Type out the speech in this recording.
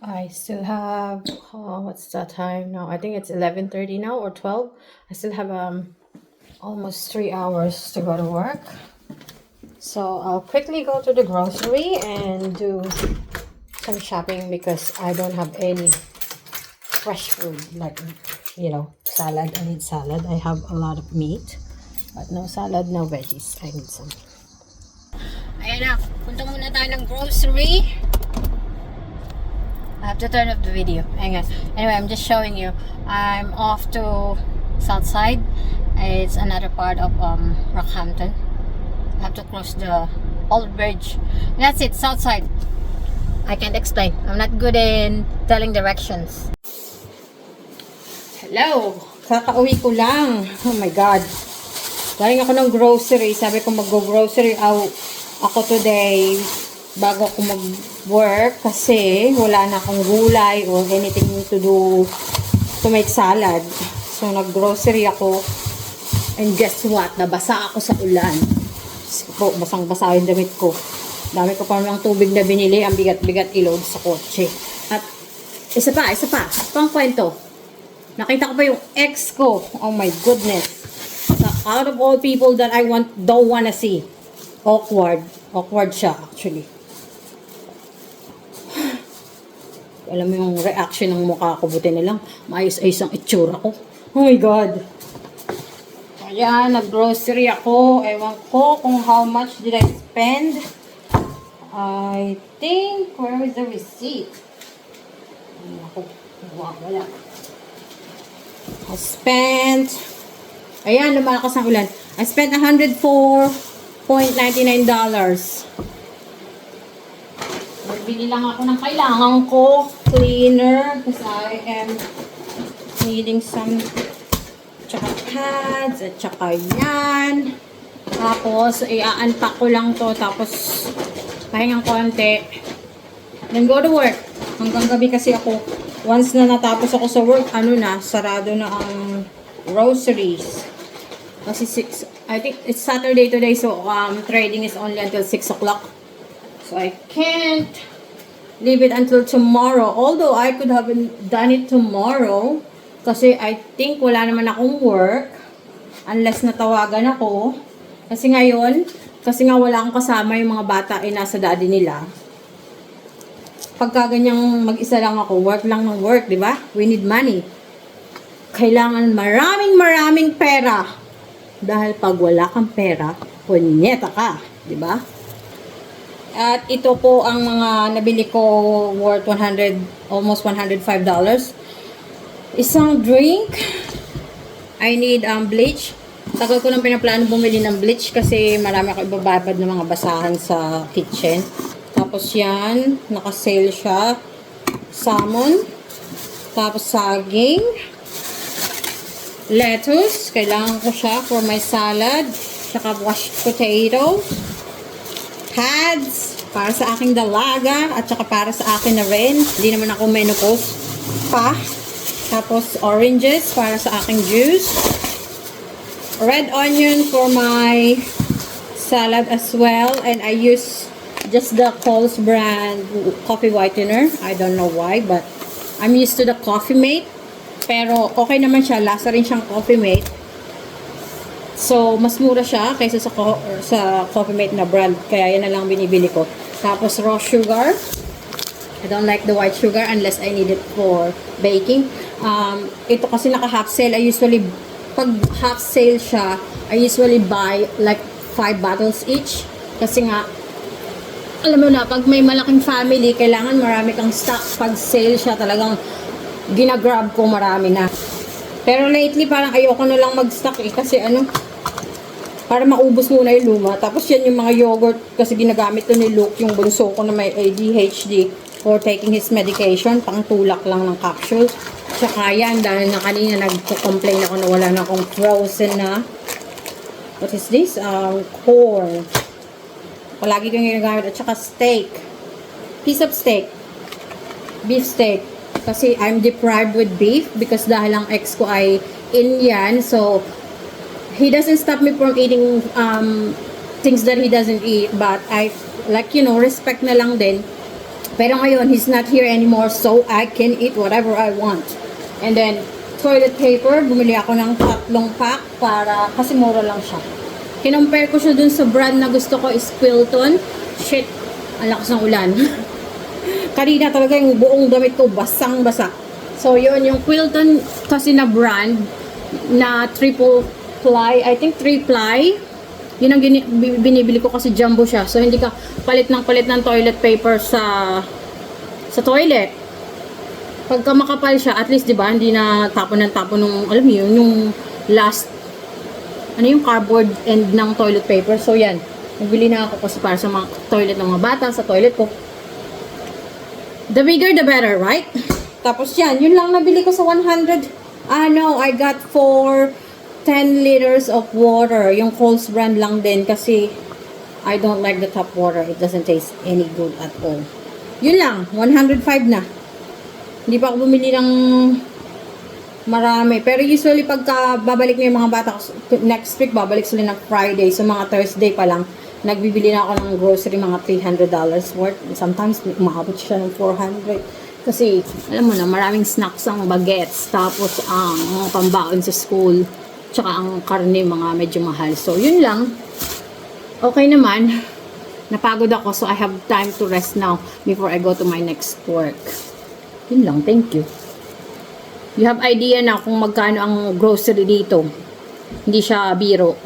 I still have, what's that time now? I think it's 11:30 now or 12. I still have almost 3 hours to go to work. So I'll quickly go to the grocery and do some shopping because I don't have any fresh food like, salad. I need salad. I have a lot of meat, but no salad, no veggies. I need some. Ayan na, punta muna tayo ng grocery. I have to turn off the video. Hang on. Anyway, I'm just showing you. I'm off to Southside. It's another part of Rockhampton. I have to cross the old bridge. That's it, Southside. I can't explain. I'm not good in telling directions. Hello! Kakauwi ko lang. Oh my God. Galing ako ng grocery. Sabi ko mag-go-grocery ako today bago ako mag-work kasi wala na akong gulay or anything to do to make salad. So, nag-grocery ako. And guess what? Nabasa ako sa ulan. Po, basang-basa yung damit ko. Dami ko pa ng tubig na binili. Ang bigat-bigat ilog sa kotse. At isa pa. Pang kwento. Nakita ko pa yung ex ko. Oh my goodness. So, out of all people that I don't wanna see. Awkward siya actually. Alam mo yung reaction ng mukha ko. Buti na lang. Maayos-ayos ang itsura ko. Oh my God. Ayan, nag-grocery ako. Ewan ko kung how much did I spend. I think, where is the receipt? Ako, wala. I spent, ayan, lumalakas ang ulan. I spent $104.99. Nagbili lang ako ng kailangan ko. Cleaner. Because I am needing some tsaka pads at tsaka yan. Tapos, i-unpack ko lang to. Tapos, pahingang konti. Then go to work. Hanggang gabi kasi ako. Once na natapos ako sa work, sarado na ang groceries. Kasi I think it's Saturday today, so trading is only until 6 o'clock. So I can't leave it until tomorrow. Although I could have done it tomorrow. Kasi I think wala naman akong work. Unless natawagan ako. Kasi nga wala akong kasama yung mga bata ay nasa daddy nila. Pagka ganyang mag-isa lang ako, work lang ng work, di ba? We need money. Kailangan maraming pera. Dahil pag wala kang pera, punyeta ka, di ba? At ito po ang mga nabili ko worth almost $105. Isang drink. I need bleach. Tagal ko nang pinaplano bumili ng bleach kasi marami ako ibababad ng mga basahan sa kitchen. Tapos yan, naka-sale siya. Salmon. Tapos saging. Lettuce. Kailangan ko siya for my salad. Tsaka washed potato. Pads. Para sa aking dalaga. At saka para sa akin na rin. Hindi naman ako menopause pa. Tapos oranges para sa aking juice. Red onion for my salad as well. And I use just the Coles brand coffee whitener. I don't know why, but I'm used to the Coffee Mate. Pero okay naman siya. Lasa rin siyang Coffee Mate. So, mas mura siya kaysa sa Coffee Mate na brand. Kaya yan na lang binibili ko. Tapos raw sugar. I don't like the white sugar unless I need it for baking. Ito kasi naka-half sale. Pag half sale siya, I usually buy like 5 bottles each. Kasi nga, alam mo na, pag may malaking family, kailangan marami kang stock. Pag sale siya, talagang ginagrab ko marami na. Pero lately, parang ayoko na lang mag-stock kasi para maubos muna yung luma. Tapos yan yung mga yogurt kasi ginagamit to ni Luke, yung bunso ko na may ADHD for taking his medication, pang tulak lang ng capsule. Tsaka yan, dahil na kanina nagko-complain ako na wala na akong frozen na, what is this? Corn. Palagi kong ginagamit. At saka steak. Piece of steak. Beef steak. Kasi I'm deprived with beef because dahil ang ex ko ay Indian. So, he doesn't stop me from eating things that he doesn't eat. But I, respect na lang din. Pero ngayon, he's not here anymore, so I can eat whatever I want. And then, toilet paper, bumili ako ng 3 pack para, kasi mura lang siya. Kinompare ko siya dun sa brand na gusto ko is Quilton. Shit, ang lakas ng ulan. Kanina talaga yung buong damit ko, basang-basa. So, yun, yung Quilton kasi na brand, na triple ply, I think 3 ply. Yun ang binibili ko kasi jumbo siya. So, hindi ka palit ng toilet paper sa toilet. Pagka makapal siya, at least, di ba, hindi na tapon nung, alam mo yun, yung last, ano yung cardboard end ng toilet paper. So, yan. Nagbili na ako kasi para sa mga toilet ng mga bata, sa toilet ko. The bigger, the better, right? Tapos yan, yun lang nabili ko sa 100. No, I got for 10 liters of water. Yung Coles brand lang din kasi I don't like the tap water. It doesn't taste any good at all. Yun lang, 105 na. Hindi pa ako bumili ng marami. Pero usually pagka babalik na yung mga bata, next week babalik sila ng Friday. So mga Thursday pa lang, nagbibili na ako ng grocery, mga $300 worth. Sometimes umabot siya ng 400. Kasi, alam mo na, maraming snacks ang bagets. Tapos ang mga pambaon sa school. Tsaka ang karne, mga medyo mahal. So, yun lang. Okay naman. Napagod ako, so I have time to rest now before I go to my next work. Yun lang, thank you. You have idea na kung magkano ang grocery dito. Hindi siya biro.